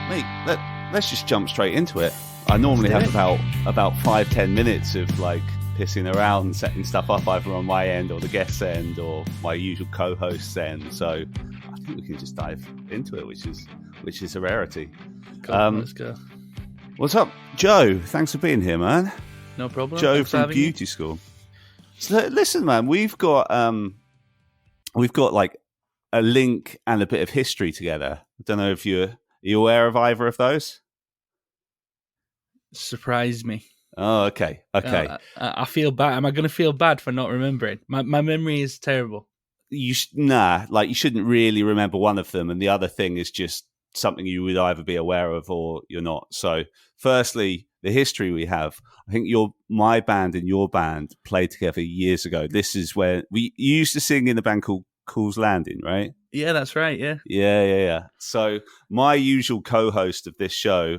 Mate, let's just jump straight into it. I normally have about 5-10 minutes of like pissing around and setting stuff up either on my end or the guest's end or my usual co-host's end. So I think we can just dive into it, which is a rarity. Cool, let's go. What's up, Joe? Thanks for being here, man. No problem. Joe from Beauty School. So listen, man, we've got like a link and a bit of history together. I don't know if are you aware of either of those? Surprise me. Oh, okay. I feel bad. Am I going to feel bad for not remembering? My memory is terrible. You shouldn't really remember one of them, and the other thing is just something you would either be aware of or you're not. So, firstly, the history we have. I think my band and your band played together years ago. This is where you used to sing in a band called Cool's Landing, right? Yeah, that's right. Yeah. Yeah. So my usual co-host of this show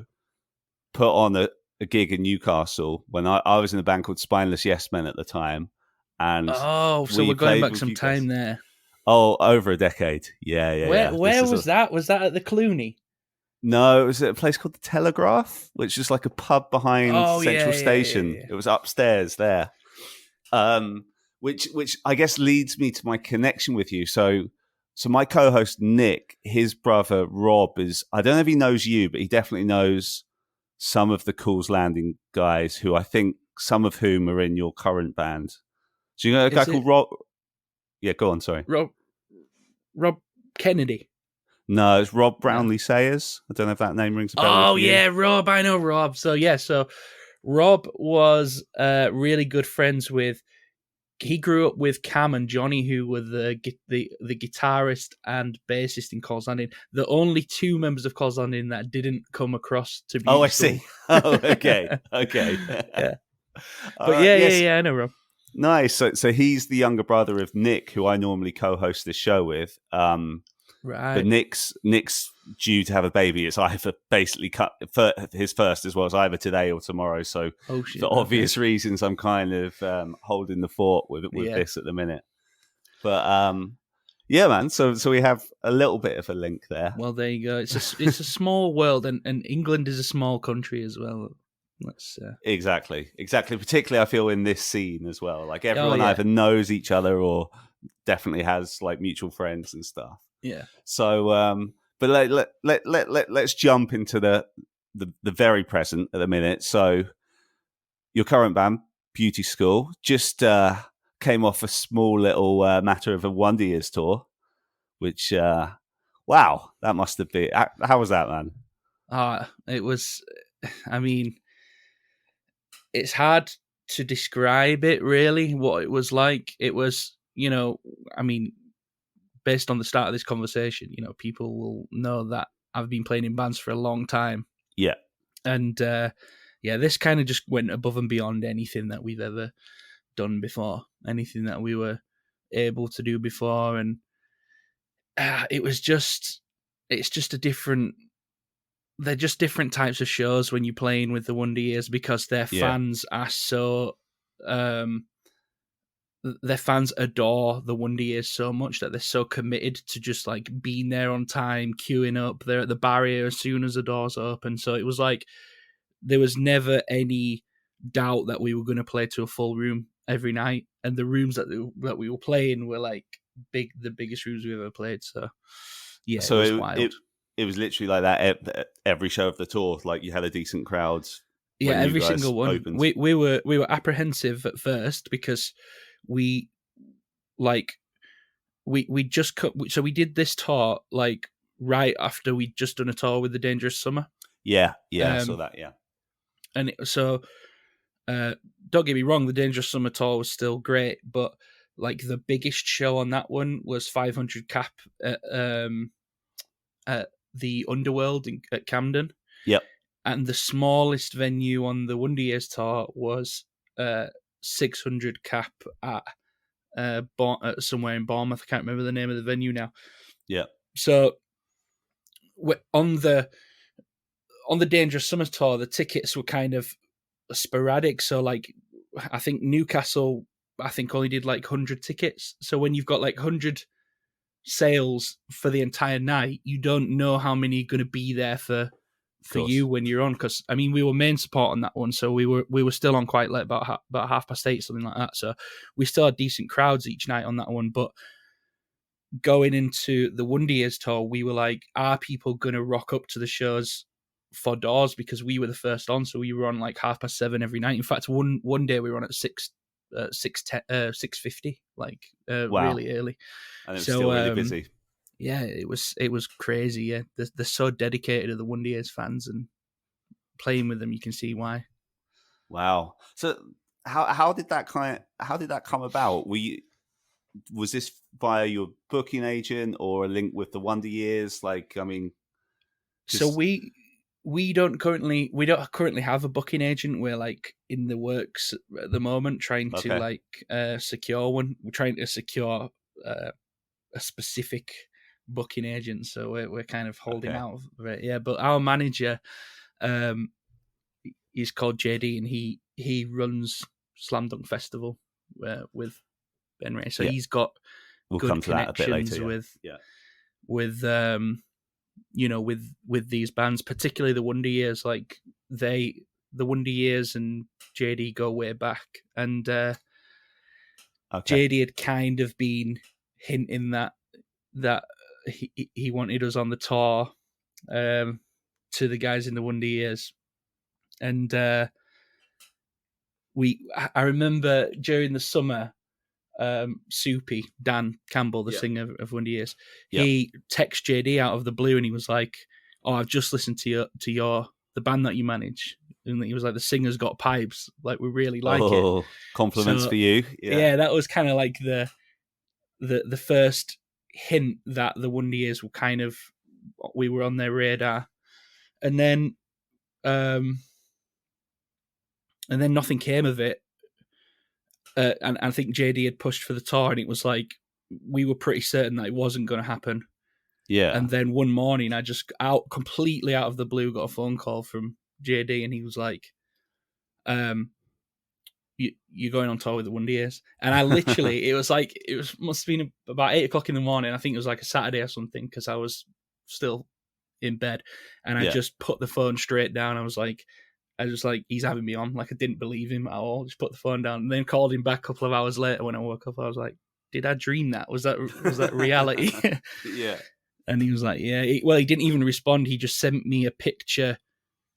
put on a gig in Newcastle when I was in a band called Spineless Yes Men at the time. And so we're going back some time there. Oh, over a decade. Yeah. Where was that? Was that at the Clooney? No, it was at a place called the Telegraph, which is like a pub behind Central Station. Yeah. It was upstairs there. Which I guess leads me to my connection with you. So my co-host Nick, his brother Rob I don't know if he knows you, but he definitely knows some of the Cool's Landing guys who I think some of whom are in your current band. So you know a guy called Rob? Yeah, go on, sorry. Rob Kennedy. No, it's Rob Brownlee Sayers. I don't know if that name rings a bell. Oh, yeah, Rob. I know Rob. So Rob was really good friends with. He grew up with Cam and Johnny, who were the guitarist and bassist in Cole's Landing. The only two members of Cole's Landing that didn't come across to be. Oh, I see. Oh, okay. Yeah. But I know Rob. Nice. So he's the younger brother of Nick, who I normally co-host this show with. Right. But Nick's due to have a baby. It's either basically cut for his first as well as either today or tomorrow. So for obvious reasons, I'm kind of holding the fort with this at the minute. But yeah, man. So we have a little bit of a link there. Well, there you go. It's a small world, and England is a small country as well. Exactly. Particularly, I feel in this scene as well. Like everyone either knows each other or definitely has like mutual friends and stuff. Yeah. So, but let's jump into the very present at the minute. So, your current band, Beauty School, just came off a small little matter of a Wonder Years tour, which wow, that must have been. How was that, man? It was. I mean, it's hard to describe it really. What it was like. It was, based on the start of this conversation, people will know that I've been playing in bands for a long time. Yeah. And this kind of just went above and beyond anything that we've ever done before, anything that we were able to do before. And it's just they're just different types of shows when you're playing with the Wonder Years because their fans are so, their fans adore the Wonder Years so much that they're so committed to just like being there on time, queuing up. They're at the barrier as soon as the doors open. So it was like there was never any doubt that we were going to play to a full room every night, and the rooms that we were playing were like the biggest rooms we ever played. So yeah, so it was wild. It was literally like that every show of the tour. Like you had a decent crowd. Yeah, every single one. We were apprehensive at first because we just cut. So we did this tour like right after we'd just done a tour with the Dangerous Summer. Yeah, I saw that. Yeah, and don't get me wrong, the Dangerous Summer tour was still great, but like the biggest show on that one was 500 cap at the Underworld at Camden. Yep. And the smallest venue on the Wonder Years tour was 600 cap at somewhere in Bournemouth. I can't remember the name of the venue now. Yeah. So on the Dangerous Summer tour, the tickets were kind of sporadic. So like, I think Newcastle, only did like 100 tickets. So when you've got like 100 sales for the entire night, you don't know how many are going to be there for for you when you're on, because I mean we were main support on that one, so we were still on quite late, about 8:30, something like that. So we still had decent crowds each night on that one. But going into the Wonder Years tour, we were like, are people gonna rock up to the shows for doors, because we were the first on, so we were on like 7:30 every night. In fact, one day we were on at 6:50, like really early, and it was still really busy. Yeah, it was crazy. Yeah, they're so dedicated to the Wonder Years fans, and playing with them, you can see why. Wow. So how did that come about? Was this via your booking agent or a link with the Wonder Years? Like, I mean, so we don't currently have a booking agent. We're like in the works at the moment, trying to like secure one. We're trying to secure a specific booking agent, so we're kind of holding out of it. Yeah, but our manager, he's called JD, and he runs Slam Dunk Festival with Ben Ray, so he's got good connections with these bands, particularly the Wonder Years. Like the Wonder Years and JD go way back, and JD had kind of been hinting that he wanted us on the tour to the guys in the Wonder Years, and I remember during the summer, Soupy, Dan Campbell, the singer of Wonder Years, he texted JD out of the blue, and he was like, "Oh, I've just listened to the band that you manage," and he was like, "The singer's got pipes, like we really like it." Compliments for you. Yeah, that was kind of like the first hint that the Wonder Years were we were on their radar, and then nothing came of it. And I think JD had pushed for the tour, and it was like we were pretty certain that it wasn't going to happen. Yeah. And then one morning, I just completely out of the blue got a phone call from JD, and he was like, "You're going on tour with the Wonder Years." And I literally, must have been about 8:00 in the morning. I think it was like a Saturday or something, because I was still in bed, and I just put the phone straight down. I was like, he's having me on. Like, I didn't believe him at all. Just put the phone down, and then called him back a couple of hours later when I woke up. I was like, did I dream that? Was that reality? Yeah. And he was like, yeah. He didn't even respond. He just sent me a picture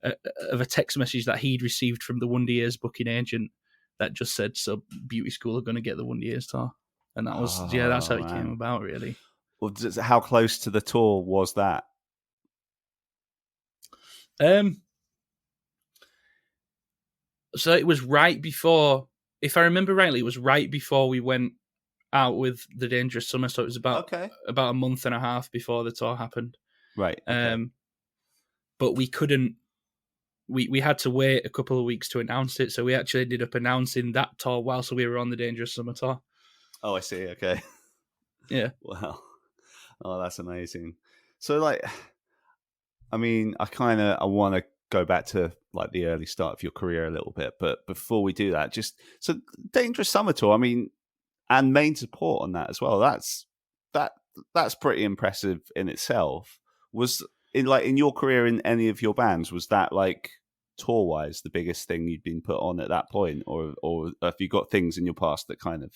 of a text message that he'd received from the Wonder Years booking agent that just said, "So Beauty School are going to get the Wonder Years tour." And that was, that's how it came about, really. Well, how close to the tour was that? So it was right before, if I remember rightly, it was right before we went out with the Dangerous Summer. So it was about a month and a half before the tour happened. Right. Okay. But we couldn't. We had to wait a couple of weeks to announce it, so we actually ended up announcing that tour whilst we were on the Dangerous Summer tour. Oh, I see. Okay. Yeah. Wow. Oh, that's amazing. So, like, I mean, I want to go back to like the early start of your career a little bit, but before we do that, so Dangerous Summer tour. I mean, and main support on that as well. That's pretty impressive in itself. Was in your career in any of your bands, was that like tour wise the biggest thing you'd been put on at that point, or have you got things in your past that kind of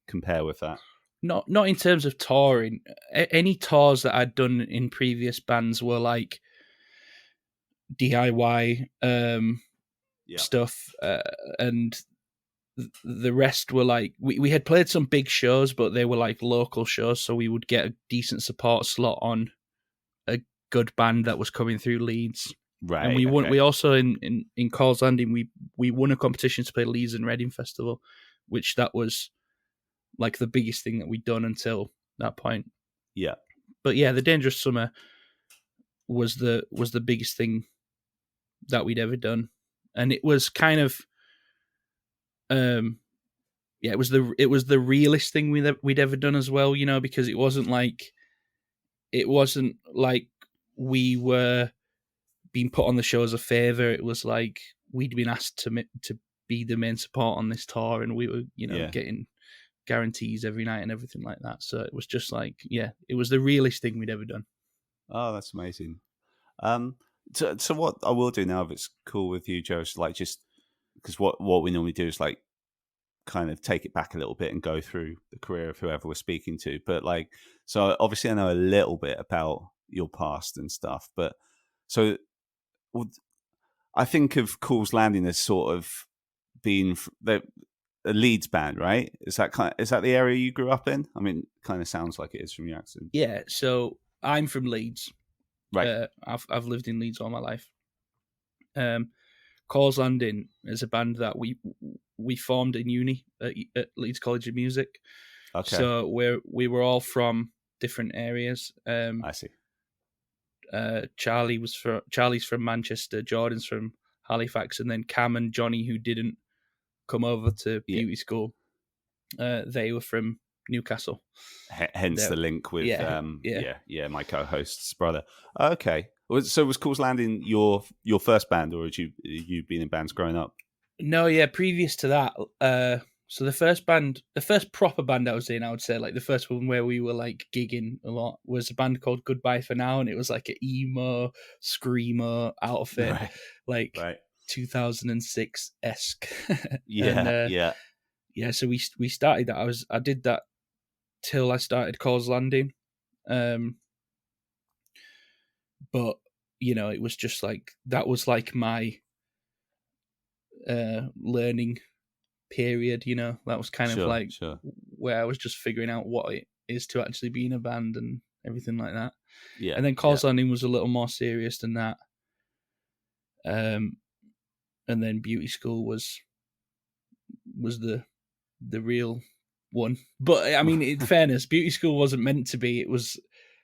compare with that? Not in terms of touring. Any tours that I'd done in previous bands were like DIY stuff, and the rest were like we had played some big shows, but they were like local shows, so we would get a decent support slot on a good band that was coming through Leeds. Right. And we won. We also in Carl's Landing we won a competition to play Leeds and Reading Festival, which that was like the biggest thing that we'd done until that point. Yeah. But yeah, the Dangerous Summer was the biggest thing that we'd ever done, and it was kind of it was the realest thing we'd ever done as well, you know, because it wasn't like we were being put on the show as a favor. It was like we'd been asked to be the main support on this tour, and we were, getting guarantees every night and everything like that. So it was just like, it was the realest thing we'd ever done. Oh, that's amazing. So what I will do now, if it's cool with you, Joe, is like just because what we normally do is like kind of take it back a little bit and go through the career of whoever we're speaking to. But like, so obviously I know a little bit about your past and stuff, but so I think of Cool's Landing as sort of being a Leeds band, right? Is that the area you grew up in? I mean, kind of sounds like it is from your accent. Yeah, so I'm from Leeds. Right. I've lived in Leeds all my life. Cole's Landing is a band that we formed in uni at Leeds College of Music. Okay. So we were all from different areas. I see. Charlie's from Manchester, Jordan's from Halifax, and then Cam and Johnny, who didn't come over to beauty school, they were from Newcastle. Hence the link with my co-host's brother. Okay, so was Cool's Landing your first band, or had you been in bands growing up? No, yeah. Previous to that, so the first proper band I was in, I would say, like the first one where we were like gigging a lot, was a band called Goodbye for Now, and it was like an emo screamo outfit, like 2006 esque. Yeah. So we started that. I did that till I started Cole's Landing, but it was just like that was like my learning period. That was kind of where I was just figuring out what it is to actually be in a band and everything like that. Yeah, and then Cole's Landing was a little more serious than that. And then Beauty School was the real one. But I mean, in fairness, Beauty School wasn't meant to be. It was,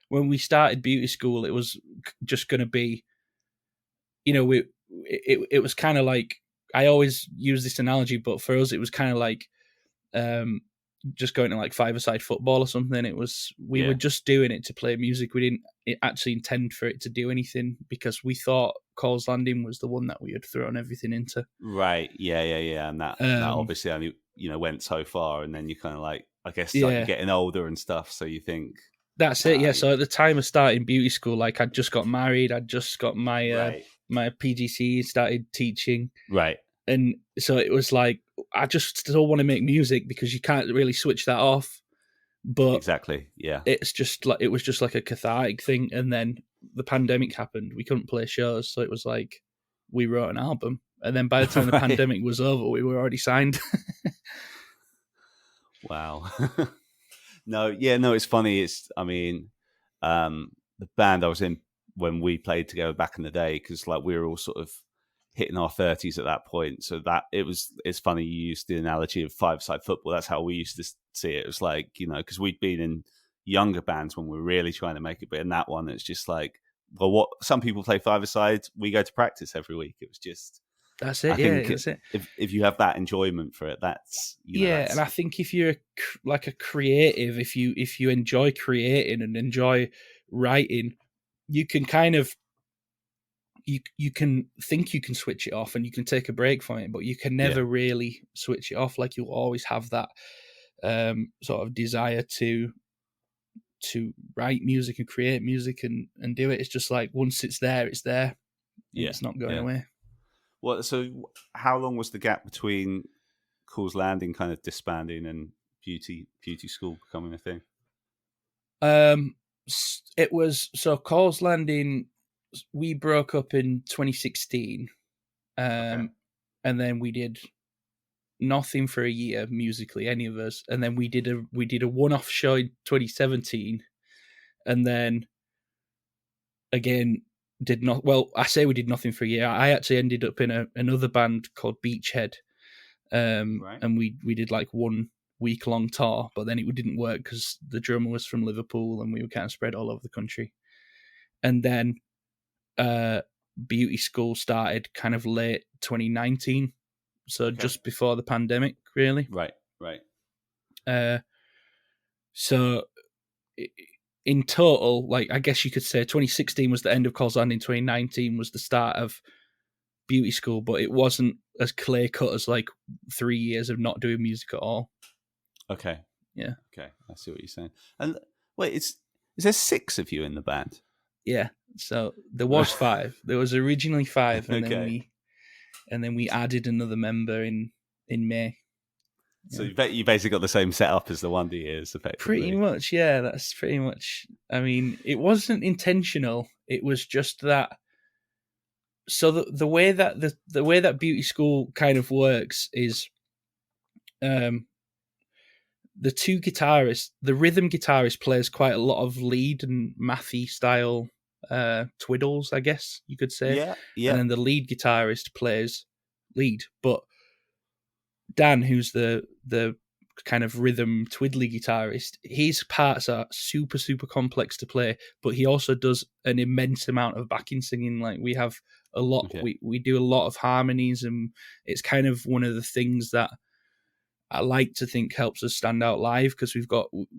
when we started Beauty School, it was just going to be, it was kind of like, I always use this analogy, but for us, it was kind of like just going to like five-a-side football or something. It was, we were just doing it to play music. We didn't actually intend for it to do anything, because we thought Cole's Landing was the one that we had thrown everything into. Right. Yeah. And that obviously only, went so far, and then you kind of like, I guess, you're getting older and stuff. So you think that's it. Yeah. So at the time of starting Beauty School, like I'd just got married. I'd just got my, my PGC, started teaching. Right. And so it was like, I just still want to make music, because you can't really switch that off. But exactly, yeah, it's just like, it was just like a cathartic thing. And then the pandemic happened. We couldn't play shows, so it was like we wrote an album. And then by the time the pandemic was over, we were already signed. Wow. No, it's funny. I mean, the band I was in when we played together back in the day, because like we were all sort of hitting our 30s at that point. So that it's funny you used the analogy of five-side football. That's how we used to see it. It was like, because we'd been in younger bands when we were really trying to make it, but in that one, it's just like, well, what some people play five-a-side, we go to practice every week. It was just, that's it. That's it. If you have that enjoyment for it, that's and I think if you're like a creative, if you enjoy creating and enjoy writing, you can kind of you can think you can switch it off and you can take a break from it, but you can never really switch it off. Like, you'll always have that sort of desire to write music and create music and do it. It's just like, once it's there, it's there. It's not going away. Well, so how long was the gap between Cool's Landing kind of disbanding and Beauty School becoming a thing? It was, so Cole's Landing, we broke up in 2016, and then we did nothing for a year musically, any of us, and then we did a one-off show in 2017, and then again did not. Well, I say we did nothing for a year. I actually ended up in another band called Beachhead, and we did like 1 week long tour, but then it didn't work because the drummer was from Liverpool and we were kind of spread all over the country. And then Beauty School started kind of late 2019, so just before the pandemic, really. Right. So in total, like, I guess you could say 2016 was the end of Cole's Landing, 2019 was the start of Beauty School, but it wasn't as clear cut as like 3 years of not doing music at all. Okay. Yeah. Okay, I see what you're saying. And wait, is there 6 of you in the band? Yeah. So there was 5. There was originally 5, and Okay. then we added another member in May. So you basically got the same setup as the Wonder Years, effectively. Pretty much, yeah. That's pretty much. I mean, it wasn't intentional. It was just that. So the way that the way that beauty school kind of works is, the 2 guitarists, the rhythm guitarist plays quite a lot of lead and mathy style twiddles, I guess you could say. Yeah, yeah. And then the lead guitarist plays lead, but Dan, who's the kind of rhythm twiddly guitarist, his parts are super, super complex to play, but he also does an immense amount of backing singing. Like, we have a lot, we do a lot of harmonies, and it's kind of one of the things that I like to think helps us stand out live, because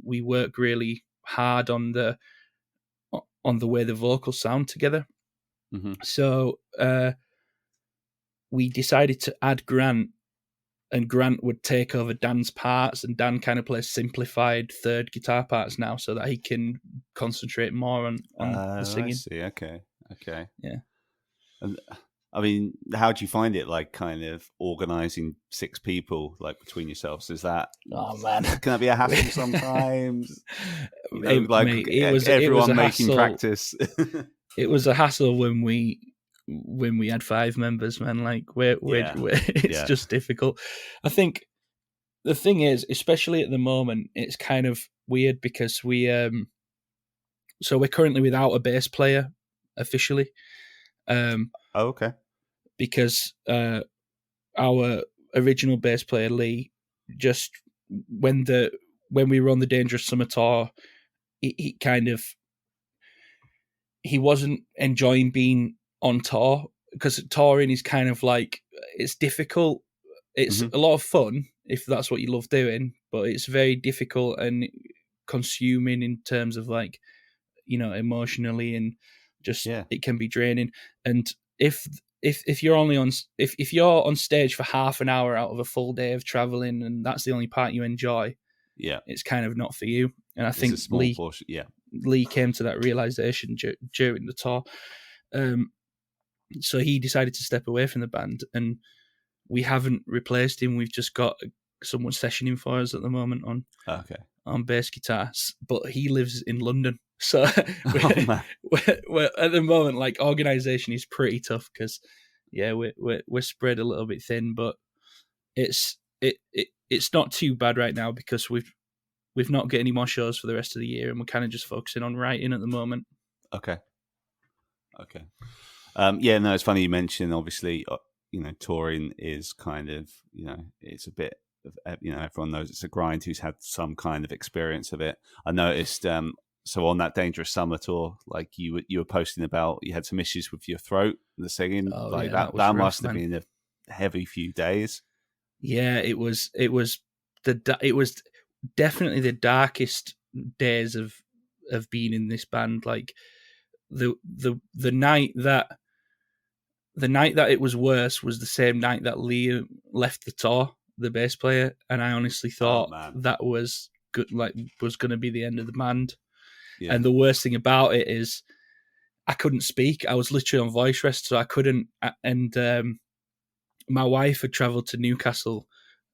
we work really hard on the way the vocals sound together. Mm-hmm. So we decided to add Grant, and Grant would take over Dan's parts, and Dan kind of plays simplified third guitar parts now, so that he can concentrate more on the singing. I see. Okay. Yeah. And I mean, how do you find it, like, kind of organizing 6 people, like, between yourselves? Is that, oh man, can that be a hassle sometimes? You know, mate, it was everyone a making hassle. practice. It was a hassle when we had 5 members, man. Like, it's just difficult. I think the thing is, especially at the moment, it's kind of weird because so we're currently without a bass player officially. Okay. Because our original bass player Lee, just when we were on the Dangerous Summer tour, he wasn't enjoying being on tour, because touring is kind of like, it's difficult. It's a lot of fun if that's what you love doing, but it's very difficult and consuming in terms of, like, you know, emotionally, and just it can be draining. And if you're only on if you're on stage for half an hour out of a full day of traveling, and that's the only part you enjoy, it's kind of not for you. And I think Lee came to that realization during the tour. So he decided to step away from the band, and we haven't replaced him. We've just got someone sessioning for us at the moment on bass guitar, but he lives in London. So we're at the moment, like, organisation is pretty tough, because we're spread a little bit thin, but it's not too bad right now, because we've not got any more shows for the rest of the year, and we're kind of just focusing on writing at the moment. Okay. No, it's funny you mentioned, obviously, you know, touring is kind of, you know, it's a bit of, you know, everyone knows it's a grind who's had some kind of experience of it. I noticed, so on that Dangerous Summer tour, like, you were posting about you had some issues with your throat, the singing, that rough, must have been a heavy few days. Yeah, it was definitely the darkest days of being in this band. Like, the night that it was worse was the same night that Liam left the tour, the bass player, and I honestly thought that was good, like, was going to be the end of the band. Yeah. And the worst thing about it is I couldn't speak. I was literally on voice rest, so I couldn't. And my wife had travelled to Newcastle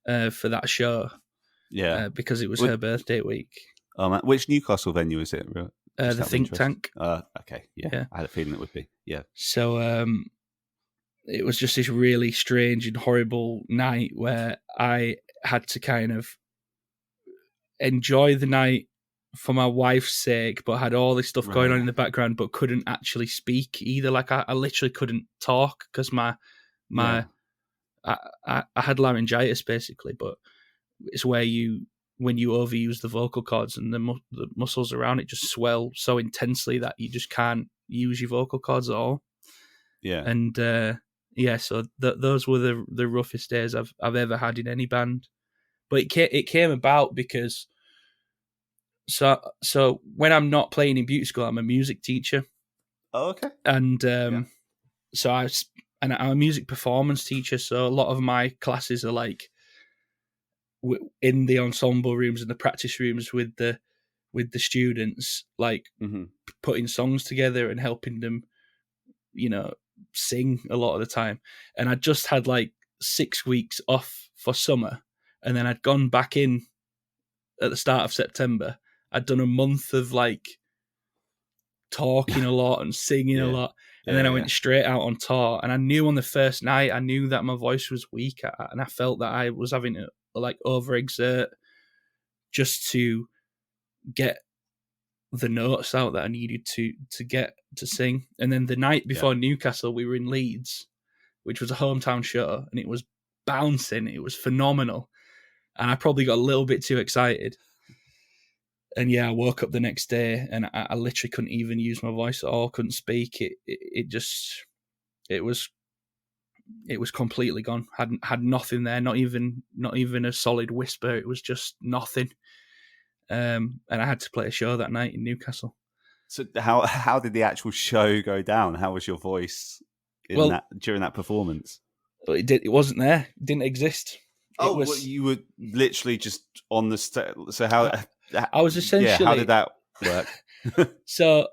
for that show, because it was her birthday week. Oh man, which Newcastle venue is it? The Think Tank. Okay, yeah, I had a feeling it would be. Yeah. So it was just this really strange and horrible night where I had to kind of enjoy the night for my wife's sake, but had all this stuff going on in the background, but couldn't actually speak either. Like, I literally couldn't talk because I had laryngitis basically, but it's where when you overuse the vocal cords, and the muscles around it just swell so intensely that you just can't use your vocal cords at all. Yeah. And so those were the roughest days I've ever had in any band. But it came about because so when I'm not playing in beauty school, I'm a music teacher. Oh, okay. And so I'm a music performance teacher. So a lot of my classes are like in the ensemble rooms and the practice rooms with the with the students, like putting songs together and helping them, sing a lot of the time. And I just had like 6 weeks off for summer, and then I'd gone back in at the start of September. I'd done a month of like talking a lot and singing a lot, and then I went straight out on tour. And I knew on the first night, I knew that my voice was weak, and I felt that I was having to like overexert just to get the notes out that I needed to get to sing. And then the night before Newcastle, we were in Leeds, which was a hometown show, and it was bouncing. It was phenomenal. And I probably got a little bit too excited. And I woke up the next day and I literally couldn't even use my voice at all. Couldn't speak. It was completely gone. Had nothing there. Not even a solid whisper. It was just nothing. And I had to play a show that night in Newcastle. So how did the actual show go down? How was your voice during that performance? It wasn't there. It didn't exist. You were literally just on the stage. So how? I was essentially. How did that work? So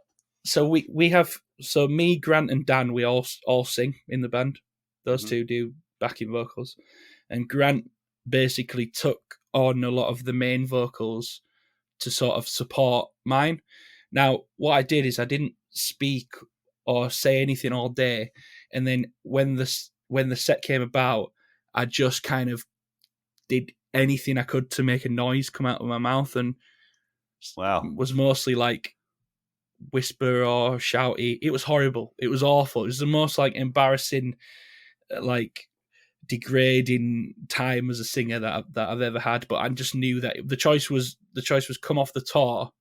we have me, Grant, and Dan. We all sing in the band. Those two do backing vocals, and Grant basically took on a lot of the main vocals to sort of support mine. Now, what I did is I didn't speak or say anything all day, and then when the set came about, I just kind of did anything I could to make a noise come out of my mouth, and was mostly like whisper or shouty. It was horrible. It was awful. It was the most like embarrassing, like degrading time as a singer that I've ever had. But I just knew that the choice was come off the tour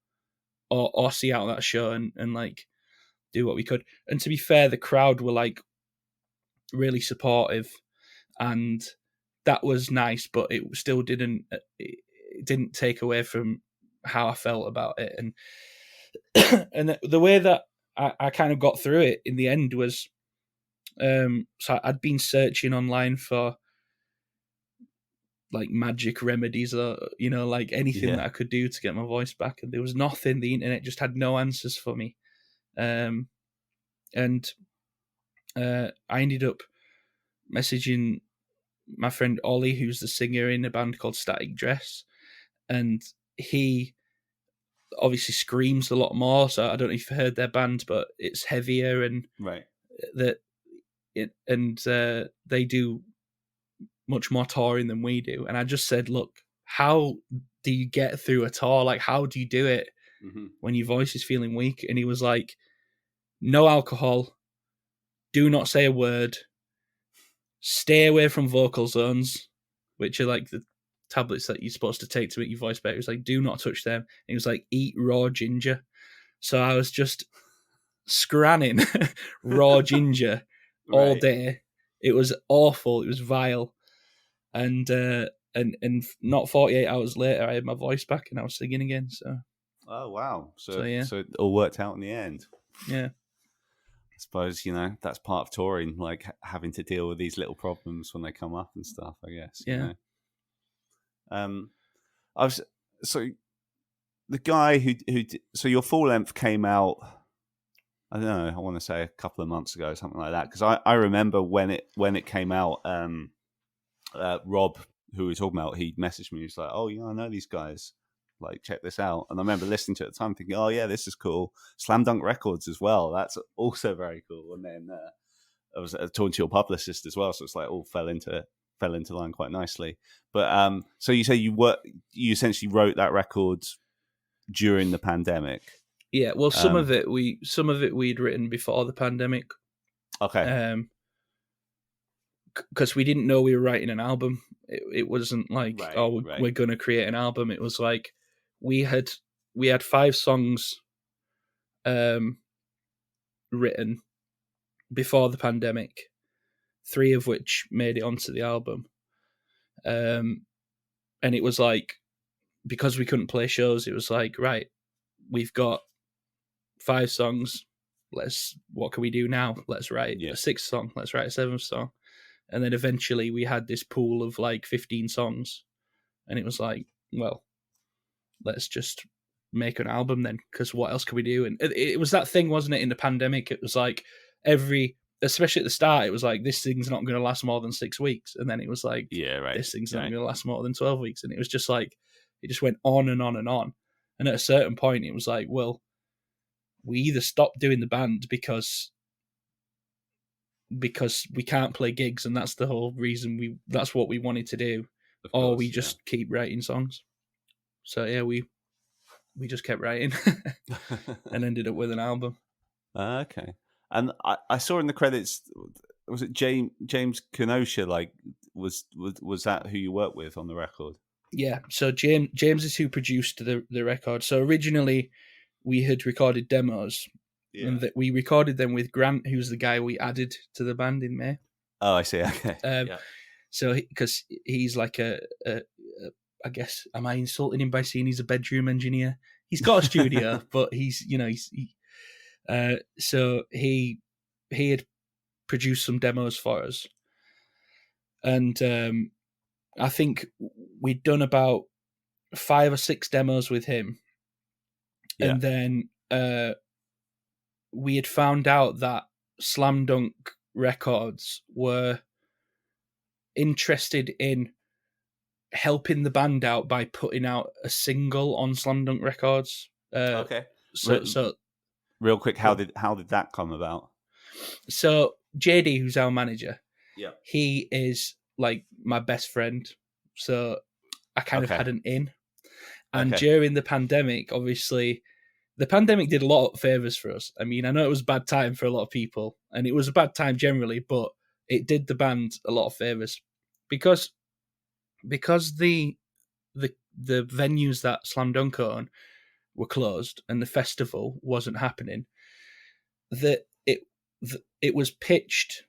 or see out that show and like do what we could. And to be fair, the crowd were like really supportive, and that was nice, but it still didn't take away from how I felt about it. And and the way that I kind of got through it in the end was, so I'd been searching online for like magic remedies or, like anything that I could do to get my voice back. And there was nothing. The internet just had no answers for me. And I ended up messaging my friend Ollie, who's the singer in a band called Static Dress, and he obviously screams a lot more. So I don't know if you've heard their band, but it's heavier and they do much more touring than we do. And I just said, look, how do you get through a tour? Like, how do you do it when your voice is feeling weak? And he was like, no alcohol, do not say a word, stay away from vocal zones, which are like the tablets that you're supposed to take to make your voice better. He was like, do not touch them. And he was like, eat raw ginger. So I was just scranning raw ginger all day. It was awful. It was vile. And not 48 hours later, I had my voice back and I was singing again. So. Oh, wow. So it all worked out in the end. Yeah. I suppose, that's part of touring, like having to deal with these little problems when they come up and stuff, I guess. Yeah. So the guy who so your full length came out, I don't know, I want to say a couple of months ago, something like that. Because I remember when it came out, Rob, who we were talking about, he messaged me. He's like, "Oh, I know these guys. Like, check this out." And I remember listening to it at the time, thinking, "Oh yeah, this is cool." Slam Dunk Records as well. That's also very cool. And then I was talking to your publicist as well, so it's like all fell into line quite nicely. But so you say you essentially wrote that record during the pandemic. Yeah, well, some of it we'd written before the pandemic. Okay. Because we didn't know we were writing an album. It wasn't like, we're going to create an album. It was like we had 5 songs written before the pandemic, 3 of which made it onto the album. And it was like, because we couldn't play shows, it was like, right, we've got 5 songs. What can we do now? Let's write a 6th song. Let's write a 7th song. And then eventually we had this pool of like 15 songs. And it was like, well, let's just make an album then, because what else can we do? And it was that thing, wasn't it, in the pandemic? It was like especially at the start, it was like, this thing's not going to last more than 6 weeks. And then it was like, this thing's not going to last more than 12 weeks. And it was just like, it just went on and on and on. And at a certain point, it was like, well, we either stop doing the band because we can't play gigs, and that's the whole reason that's what we wanted to do, or we just keep writing songs. So yeah, we just kept writing and ended up with an album. Okay. And I saw in the credits, was it James Kenosha? Like, was that who you worked with on the record? Yeah. So James is who produced the record. So originally we had recorded demos, and that we recorded them with Grant, who's the guy we added to the band in May. Oh, I see. Okay. So because he's like I guess, am I insulting him by saying he's a bedroom engineer? He's got a studio, but so he had produced some demos for us, and I think we'd done about 5 or 6 demos with him, and then we had found out that Slam Dunk Records were interested in helping the band out by putting out a single on Slam Dunk Records. Okay. So real quick, how did that come about? So JD, who's our manager, he is like my best friend. So I kind of had an in. And during the pandemic, obviously, the pandemic did a lot of favors for us. I mean, I know it was a bad time for a lot of people, and it was a bad time generally, but it did the band a lot of favors because the venues that Slam Dunk own were closed and the festival wasn't happening. It was pitched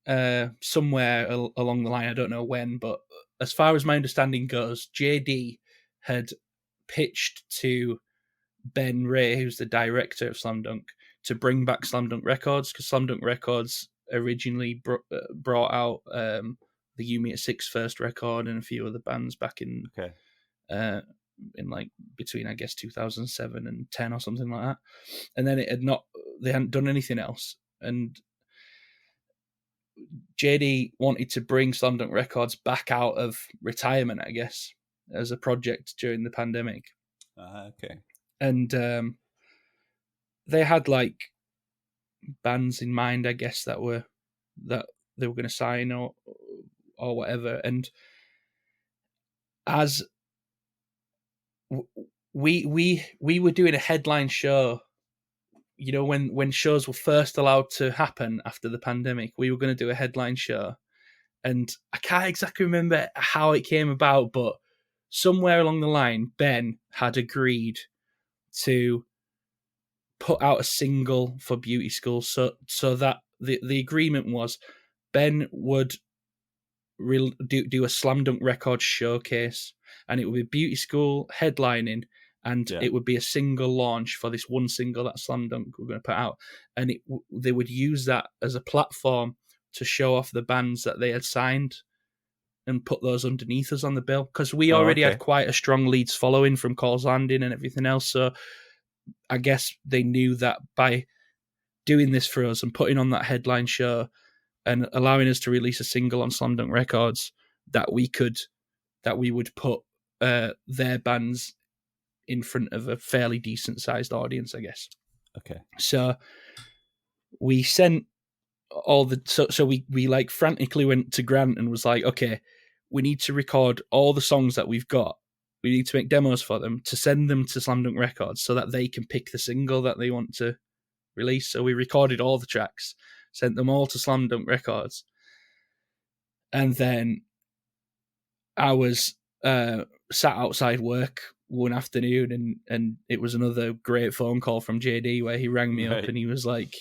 somewhere along the line. I don't know when, but as far as my understanding goes, JD had pitched to Ben Ray, who's the director of Slam Dunk, to bring back Slam Dunk Records, because Slam Dunk Records originally brought out the You Me at Six first record and a few other bands back in like between, I guess, 2007 and 10 or something like that. And then they hadn't done anything else. And JD wanted to bring Slam Dunk Records back out of retirement, I guess, as a project during the pandemic. Okay. And they had like bands in mind, I guess, that they were going to sign or whatever. And as we were doing a headline show, you know, when shows were first allowed to happen after the pandemic, we were going to do a headline show. And I can't exactly remember how it came about, but somewhere along the line, Ben had agreed to put out a single for Beauty School, so that the agreement was Ben would do a Slam Dunk Records showcase, and it would be Beauty School headlining, and it would be a single launch for this one single that Slam Dunk were going to put out, and they would use that as a platform to show off the bands that they had signed and put those underneath us on the bill, because we already had quite a strong Leeds following from Call's Landing and everything else. So I guess they knew that by doing this for us and putting on that headline show and allowing us to release a single on Slam Dunk Records, that we would put their bands in front of a fairly decent sized audience, I guess. Okay. So we sent all the so we like frantically went to Grant and was like, okay, we need to record all the songs that we've got. We need to make demos for them to send them to Slam Dunk Records so that they can pick the single that they want to release. So we recorded all the tracks, sent them all to Slam Dunk Records. And then I was sat outside work one afternoon, and it was another great phone call from JD where he rang me up and he was like,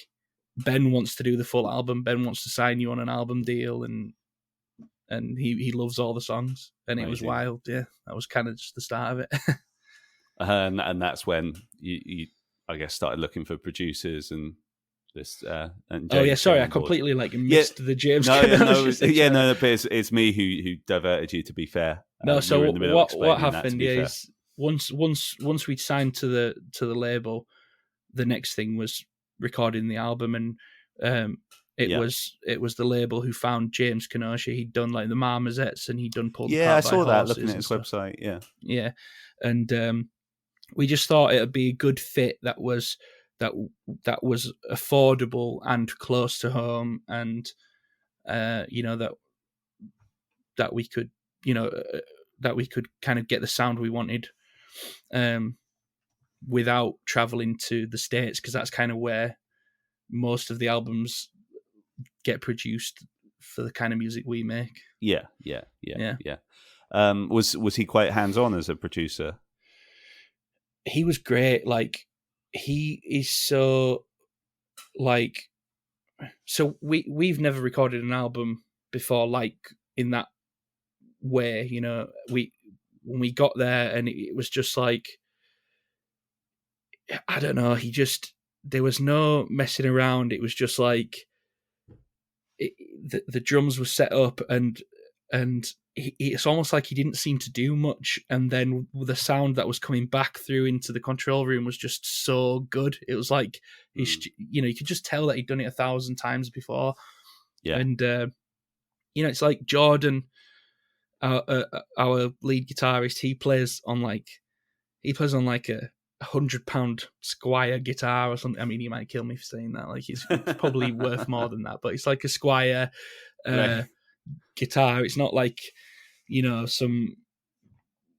Ben wants to do the full album. Ben wants to sign you on an album deal, and he loves all the songs. And it was wild. Yeah, that was kind of just the start of it. And that's when you I guess started looking for producers and this. And James sorry, I completely missed the James. But it's me who diverted you. To be fair, no. So what happened is once we'd signed to the label, the next thing was recording the album, and it was the label who found James Kenosha. He'd done like the Marmozets, and he'd done Pulled Yeah, I Apart by saw that Horses looking at and his stuff. website. Yeah, and we just thought it'd be a good fit that was affordable and close to home, and that we could that we could kind of get the sound we wanted without traveling to the States, because that's kind of where most of the albums get produced for the kind of music we make. Yeah. Was he quite hands-on as a producer? He was great. Like, he is so like, so we've never recorded an album before, like, in that way. When we got there, and it was just like, I don't know, there was no messing around. It was just like, the drums were set up, and it's almost like he didn't seem to do much, and then the sound that was coming back through into the control room was just so good. It was like, you could just tell that he'd done it 1,000 times before. Yeah. And it's like Jordan, our lead guitarist, he plays on like a £100 Squire guitar or something. I mean, he might kill me for saying that. Like, it's probably worth more than that, but it's like a Squire guitar. It's not like, some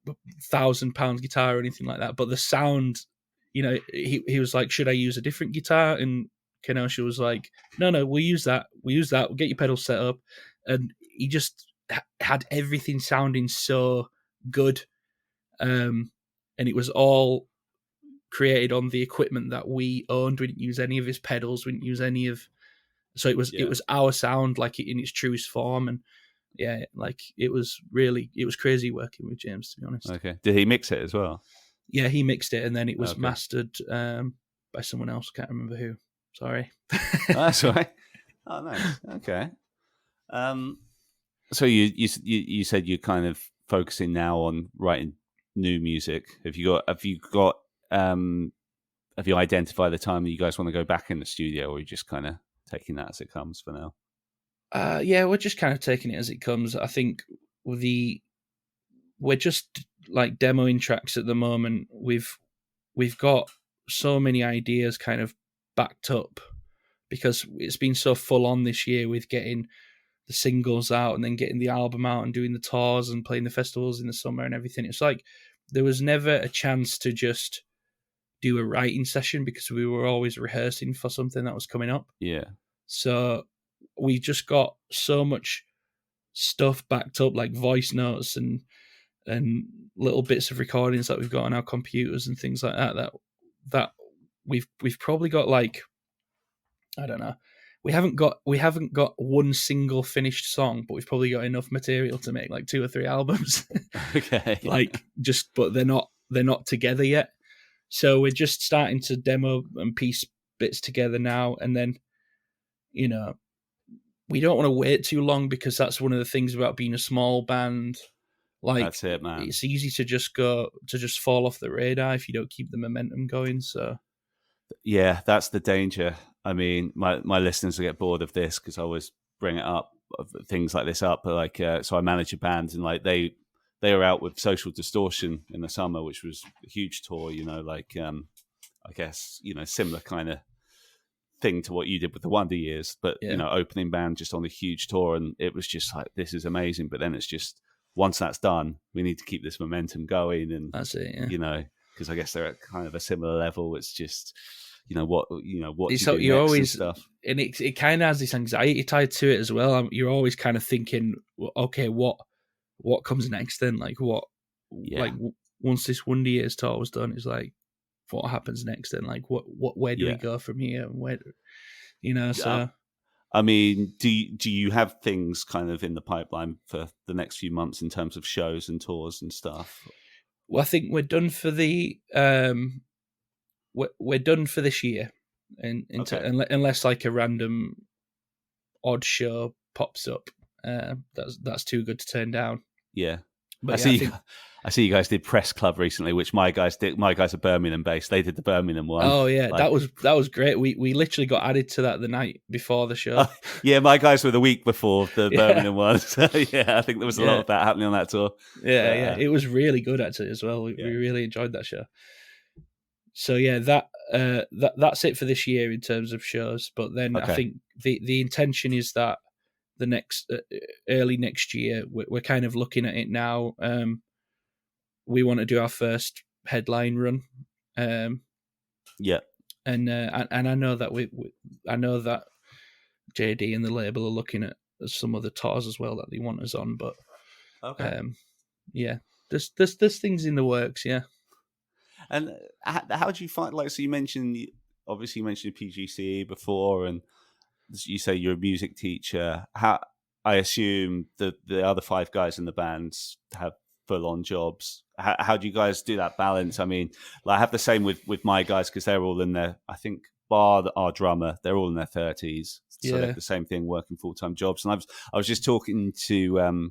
£1,000 guitar or anything like that. But the sound, he was like, should I use a different guitar? And Kenosha was like, no, we'll use that. We'll get your pedals set up. And he just had everything sounding so good. And it was all created on the equipment that we owned. We didn't use any of his pedals. We didn't use any of. So it was our sound, like, in its truest form. And yeah, like, it was crazy working with James, to be honest. Okay. Did he mix it as well? Yeah, he mixed it, and then it was mastered by someone else. Can't remember who. Sorry. That's all right. Oh, nice. Okay. So you said you're kind of focusing now on writing new music. Have you identified the time that you guys want to go back in the studio, or are you just kind of taking that as it comes for now? Yeah, we're just kind of taking it as it comes. I think we're just like demoing tracks at the moment. We've got so many ideas kind of backed up, because it's been so full on this year with getting the singles out and then getting the album out and doing the tours and playing the festivals in the summer and everything. It's like there was never a chance to just do a writing session, because we were always rehearsing for something that was coming up. Yeah. So we just got so much stuff backed up, like voice notes and little bits of recordings that we've got on our computers and things like that we've probably got, like, I don't know, we haven't got one single finished song, but we've probably got enough material to make like 2 or 3 albums. Okay. But they're not together yet. So we're just starting to demo and piece bits together now, and then, we don't want to wait too long, because that's one of the things about being a small band. Like, that's it, man. It's easy to just fall off the radar if you don't keep the momentum going. So yeah, that's the danger. I mean, my listeners will get bored of this, because I always bring it up, things like this up. But like, so I manage a band, and like they were out with Social Distortion in the summer, which was a huge tour. I guess similar kind of thing to what you did with the Wonder Years, but opening band just on a huge tour, and it was just like, this is amazing. But then it's just, once that's done, we need to keep this momentum going, and that's it. Yeah. Because I guess they're at kind of a similar level. It's just what it's do you're next always and stuff, and it kind of has this anxiety tied to it as well. You're always kind of thinking, okay, what comes next then? Like, like, once this Wonder Years tour was done, it's like, what happens next then? Like, where do we go from here? Where, so. I mean, do you have things kind of in the pipeline for the next few months in terms of shows and tours and stuff? Well, I think we're done for the we're done for this year, unless like a random odd show pops up. That's too good to turn down. Yeah. But I see you guys did Press Club recently, which my guys did. My guys are Birmingham based. They did the Birmingham one. Oh yeah, that was great. We literally got added to that the night before the show. Yeah, my guys were the week before the Birmingham one. So yeah, I think there was a lot of that happening on that tour. Yeah, it was really good actually as well. We really enjoyed that show. So yeah, that's it for this year in terms of shows. But then I think the intention is that the next early next year we're kind of looking at it now. We want to do our first headline run. And I know that I know that JD and the label are looking at some other tours as well that they want us on. But there's things in the works. Yeah. And how do you find, like, so you mentioned PGCE before, and you say you're a music teacher. How, I assume the other 5 guys in the bands have full-on jobs. How do you guys do that balance? I mean, like, I have the same with my guys, because they're all in their, I think, bar our drummer, they're all in their 30s. So they're the same thing, working full-time jobs. And I was just talking to...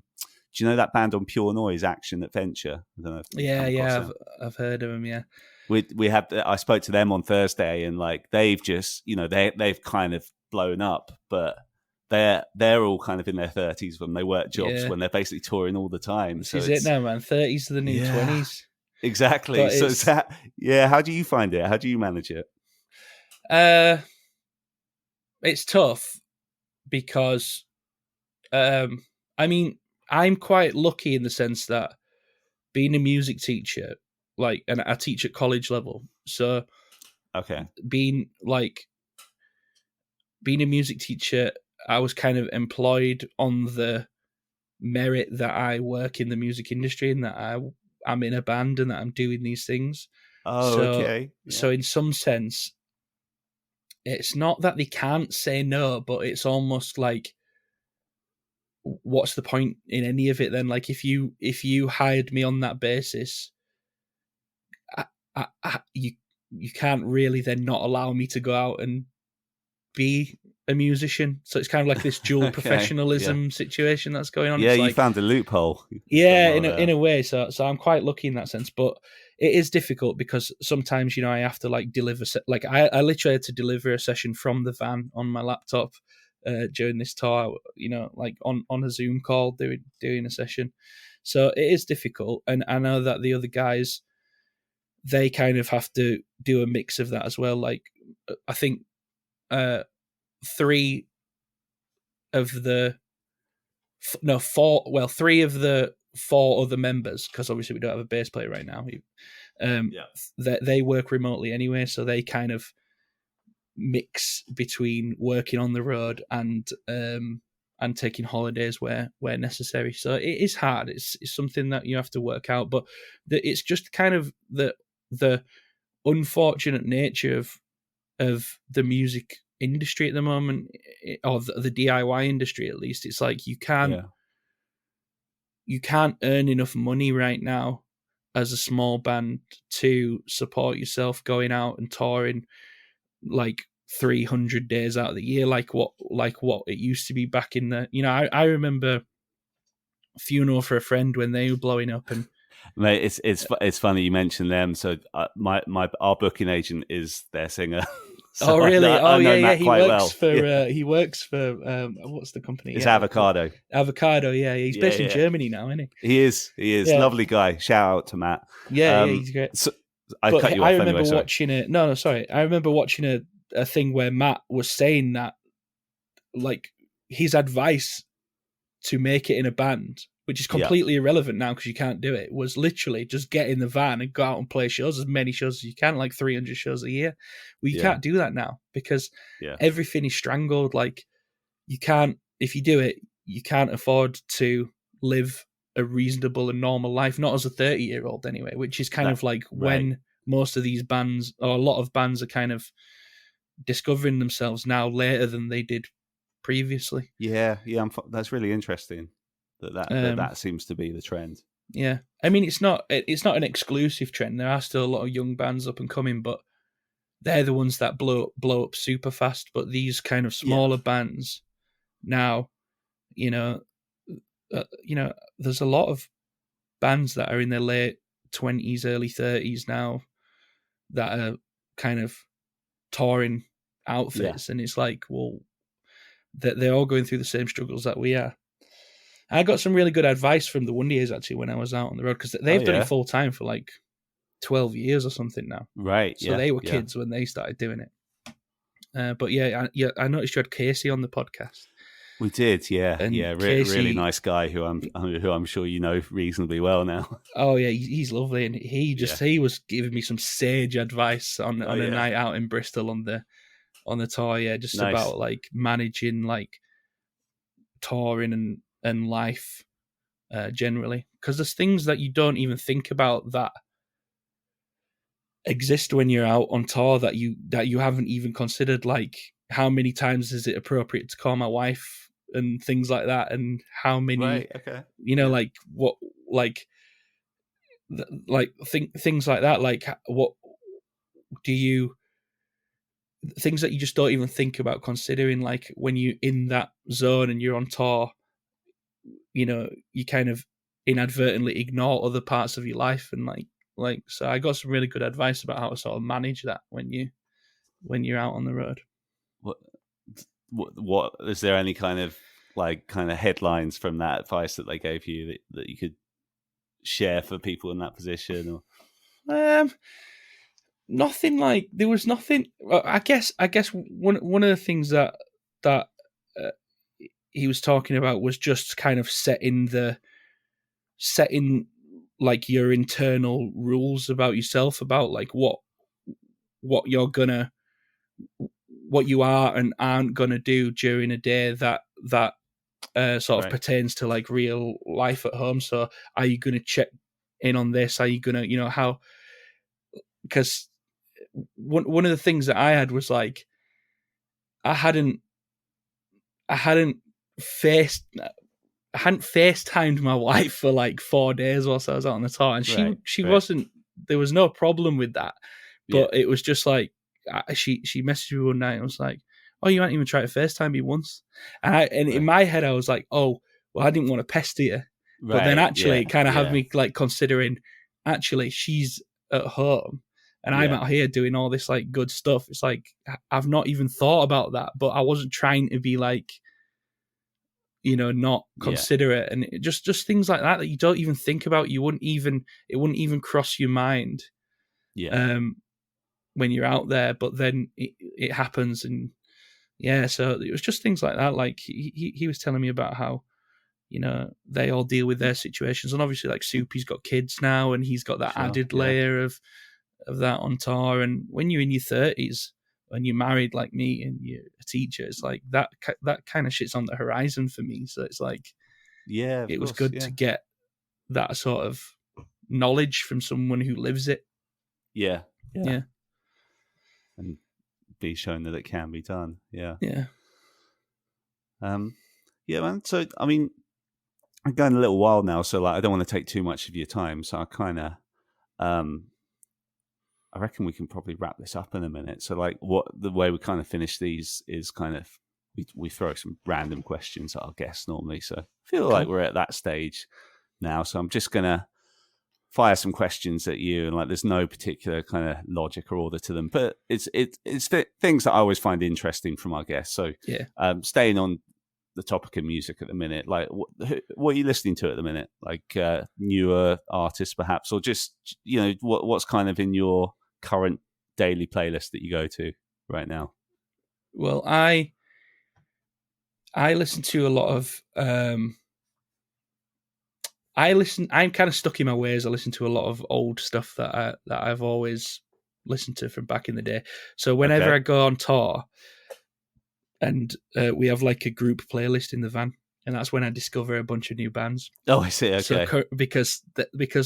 do you know that band on Pure Noise, Action Adventure? I don't know I've heard of them. Yeah, we have. I spoke to them on Thursday, and like they've just, they've kind of blown up, but they're all kind of in their 30s when they work jobs, when they're basically touring all the time. This is it now, man. 30s to the new 20s. Exactly. But so how do you find it? How do you manage it? It's tough because, I mean, I'm quite lucky in the sense that being a music teacher, like, and I teach at college level. So being a music teacher, I was kind of employed on the merit that I work in the music industry and that I'm in a band and that I'm doing these things. So in some sense, it's not that they can't say no, but it's almost like, what's the point in any of it then? Like, if you hired me on that basis, you can't really then not allow me to go out and be a musician. So it's kind of like this dual professionalism situation that's going on. Yeah, it's you like, found a loophole. Yeah, in a way. So I'm quite lucky in that sense, but it is difficult because sometimes, I have to like deliver. Like I literally had to deliver a session from the van on my laptop during this tour. Like on a Zoom call doing a session. So it is difficult, and I know that the other guys, they kind of have to do a mix of that as well. Like I think 3 of the 4 other members, because obviously we don't have a bass player right now. They work remotely anyway, so they kind of mix between working on the road and taking holidays where necessary. So it is hard. It's something that you have to work out, but it's just kind of the unfortunate nature of the music industry at the moment, or the DIY industry at least. It's like you can't earn enough money right now as a small band to support yourself going out and touring like 300 days out of the year, like what it used to be back in the, I remember Funeral for a Friend when they were blowing up. And mate, it's funny you mentioned them. So our booking agent is their singer. So really? I know Matt He quite works for he works for what's the company? It's Avocado. Avocado, yeah. He's based in Germany now, isn't he? He is. Lovely guy. Shout out to Matt. He's great. So, I remember watching it. No, sorry. I remember watching a thing where Matt was saying that, like, his advice to make it in a band, which is completely irrelevant now because you can't do it, was literally just get in the van and go out and play shows, as many shows as you can, like 300 shows a year. Well, you can't do that now because everything is strangled. Like, you can't, if you do it, you can't afford to live a reasonable and normal life, not as a 30-year-old anyway, which is kind of like when most of these bands, or a lot of bands, are kind of discovering themselves now later than they did previously. That's really interesting that seems to be the trend. I mean, it's not an exclusive trend. There are still a lot of young bands up and coming, but they're the ones that blow up super fast. But these kind of smaller bands now, there's a lot of bands that are in their late 20s, early 30s now that are kind of touring outfits, and it's like, well, they're all going through the same struggles that we are. I got some really good advice from the Wonder Years actually when I was out on the road, because they've done it full time for like 12 years or something now. Right. So they were kids when they started doing it. But I noticed you had Casey on the podcast. We did, yeah, and Casey, really nice guy who I'm sure you know reasonably well now. Oh yeah, he's lovely, and he was giving me some sage advice on a night out in Bristol on the tour. Yeah, just nice. About like managing like touring and life generally, because there's things that you don't even think about that exist when you're out on tour that you haven't even considered, like how many times is it appropriate to call my wife and things like that, and how many like what things like that, like what do you things that you just don't even think about considering, like when you're in that zone and you're on tour, you kind of inadvertently ignore other parts of your life, and like so I got some really good advice about how to sort of manage that when you're out on the road. What is there any kind of headlines from that advice that they gave you that you could share for people in that position? Or nothing, like there was nothing. I guess one of the things that he was talking about was just kind of setting like your internal rules about yourself, about like what you're gonna, what you are and aren't gonna do during a day that sort of pertains to like real life at home. So are you gonna check in on this? Are you gonna, how? Because one of the things that I had was like I hadn't FaceTimed my wife for like 4 days whilst I was out on the tour, and she wasn't. There was no problem with that, but it was just like she messaged me one night and was like, "Oh, you haven't even tried to FaceTime me once," and in my head I was like, "Oh, well, I didn't want to pester you," but then actually it kind of had me like considering, actually she's at home and I'm out here doing all this like good stuff. It's like I've not even thought about that, but I wasn't trying to be like, not considerate, and just things like that you don't even think about. It wouldn't even cross your mind, when you're out there. But then it happens, and so it was just things like that. Like he was telling me about how they all deal with their situations, and obviously like Soupy's got kids now, and he's got that added layer of that on tour. And when you're in your 30s and you're married like me and you're a teacher, it's like that kind of shit's on the horizon for me. So it's like, it was good to get that sort of knowledge from someone who lives it. Yeah. And be shown that it can be done. Yeah. Man. So, I mean, I'm going a little while now, so like I don't want to take too much of your time. So I kind of, I reckon we can probably wrap this up in a minute. So like the way we kind of finish these is kind of, we throw some random questions at our guests normally. So I feel like we're at that stage now. So I'm just going to fire some questions at you, and like there's no particular kind of logic or order to them, but it's things that I always find interesting from our guests. So staying on the topic of music at the minute, like what are you listening to at the minute? Like newer artists perhaps, or just, what's kind of in your current daily playlist that you go to right now? Well, I listen to a lot of I'm kind of stuck in my ways. I listen to a lot of old stuff that I've always listened to from back in the day. So whenever I go on tour, and we have like a group playlist in the van, and that's when I discover a bunch of new bands. Oh, I see. Okay. So because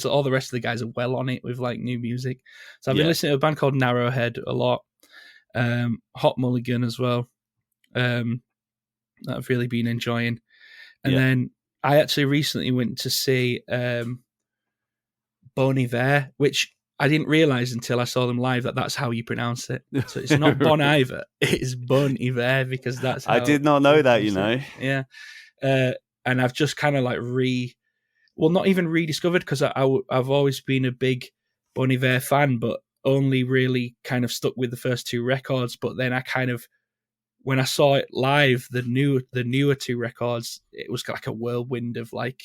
all the rest of the guys are well on it with like new music. So I've been listening to a band called Narrowhead a lot, Hot Mulligan as well. That I've really been enjoying, and then I actually recently went to see Bon Iver, which I didn't realize until I saw them live that's how you pronounce it. So it's not Bon Iver, it's Bon Iver, because that's how I did not know that, Yeah. And I've just kind of like well, not even rediscovered, because I've always been a big Bon Iver fan, but only really kind of stuck with the first two records. But then I kind of, when I saw it live, the newer two records, it was like a whirlwind of like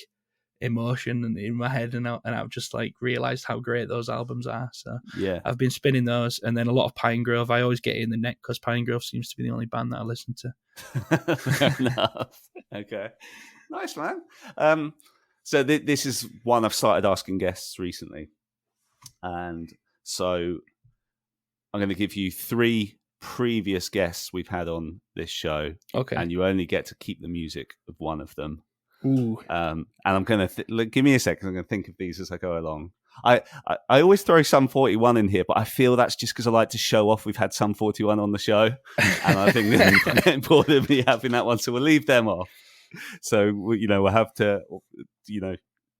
emotion and in my head, and I've just like realized how great those albums are. So yeah, I've been spinning those, and then a lot of Pine Grove. I always get it in the neck because Pine Grove seems to be the only band that I listen to. Fair enough. Okay, nice, man. So this is one I've started asking guests recently, and so I'm going to give you 3 previous guests we've had on this show. Okay, and you only get to keep the music of one of them. Ooh. And I'm going to give me a second. I'm going to think of these as I go along. I always throw Sum 41 in here, but I feel that's just because I like to show off we've had Sum 41 on the show, and I think it's important me having that one, so we'll leave them off. So we'll have to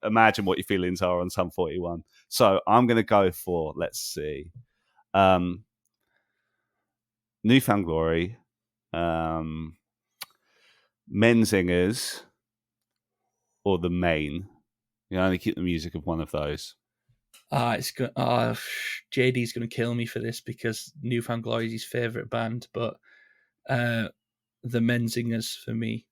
imagine what your feelings are on Sum 41. So I'm going to go for, let's see, Newfound Glory, Menzingers, or The Main. You only keep the music of one of those. JD's going to kill me for this because Newfound Glory is his favourite band, but The Menzingers for me.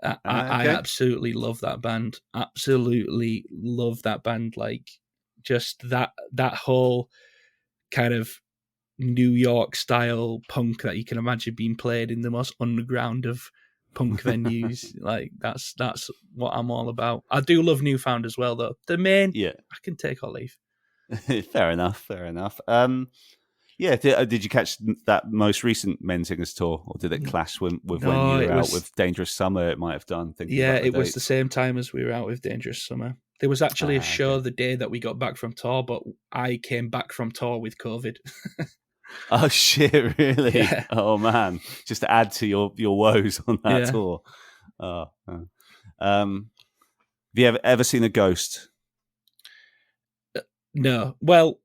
I absolutely love that band. Absolutely love that band. Like, just that whole kind of New York style punk that you can imagine being played in the most underground of punk venues. Like, that's what I'm all about. I do love Newfound as well, though. The Main, I can take or leave. Fair enough. Did you catch that most recent Menzingers tour, or did it clash with when you were out with Dangerous Summer? It might have done. It was the same time as we were out with Dangerous Summer. There was actually a show the day that we got back from tour, but I came back from tour with COVID. Oh shit! Really? Yeah. Oh man! Just to add to your woes on that tour. Have you ever seen a ghost? No. Well,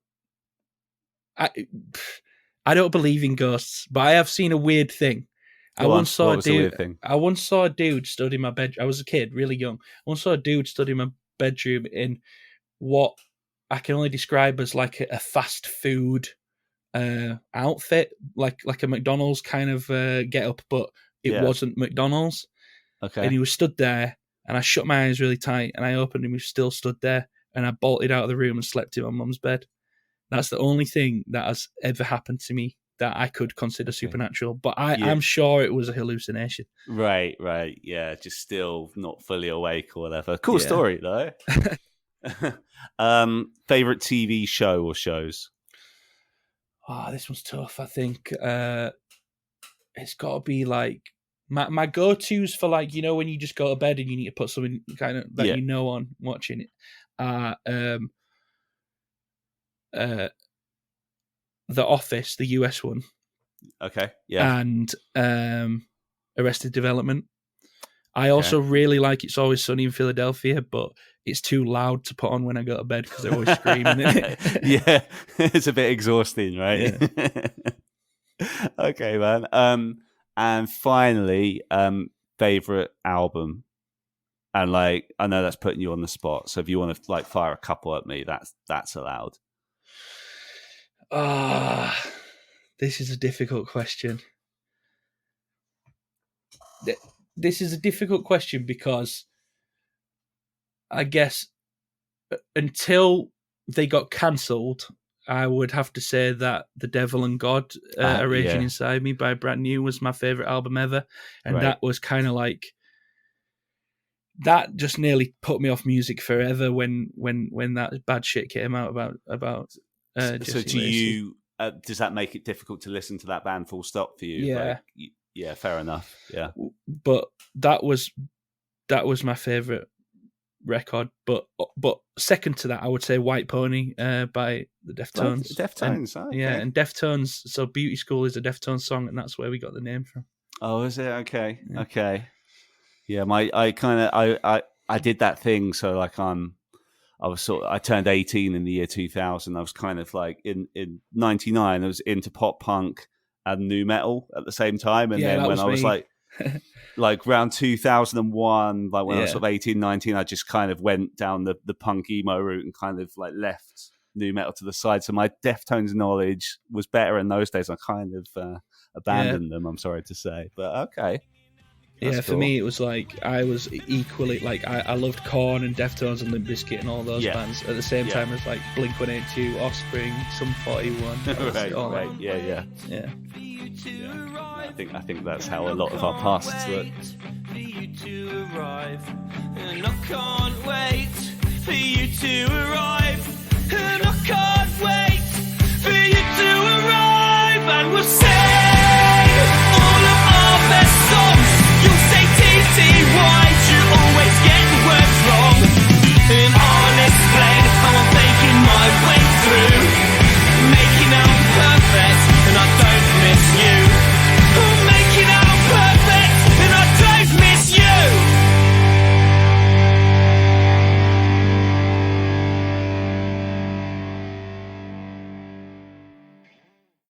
I don't believe in ghosts, but I have seen a weird thing. I once saw a dude stood in my bedroom. I was a kid, really young. I once saw a dude stood in my bedroom in what I can only describe as like a fast food outfit, like a McDonald's kind of get up, but it wasn't McDonald's. Okay. And he was stood there, and I shut my eyes really tight, and I opened him. He was still stood there, and I bolted out of the room and slept in my mum's bed. That's the only thing that has ever happened to me that I could consider supernatural, but I'm sure it was a hallucination. Right. Yeah, just still not fully awake or whatever. Cool story, though. Favorite TV show or shows? Oh, this one's tough. I think it's got to be like my go-tos for, like, when you just go to bed and you need to put something kind of that on watching it. The Office, the US one. Okay, yeah. And Arrested Development. I also really like It's Always Sunny in Philadelphia, but it's too loud to put on when I go to bed because they're always screaming in it. Yeah, it's a bit exhausting, right? Yeah. Okay, man. And finally, favorite album. And like, I know that's putting you on the spot, so if you want to like fire a couple at me, that's allowed. This is a difficult question. This is a difficult question because I guess until they got cancelled, I would have to say that The Devil and God Are Raging Inside Me by Brand New was my favourite album ever. And that was kind of like, that just nearly put me off music forever when that bad shit came out about so do you does that make it difficult to listen to that band full stop for you? Yeah, fair enough. Yeah, but that was my favorite record. But second to that, I would say White Pony by the Deftones. Deftones, okay. And Deftones. So Beauty School is a Deftones song, and that's where we got the name from. Oh, is it? Okay, okay. Yeah, I did that thing. So like I turned 18 in the year 2000. I was kind of like in 99, I was into pop punk and nu metal at the same time. And then when I was like, like around 2001, like when I was sort of 18, 19, I just kind of went down the punk emo route and kind of like left nu metal to the side. So my Deftones knowledge was better in those days. I kind of abandoned them, I'm sorry to say. But okay. That's for me, it was like I was equally like I loved Korn and Deftones and Limp Bizkit and all those bands at the same time as like Blink-182, Offspring, Sum 41. Right. Yeah. I think that's how a lot of our pasts look. For you to arrive, and I can't wait for you to arrive.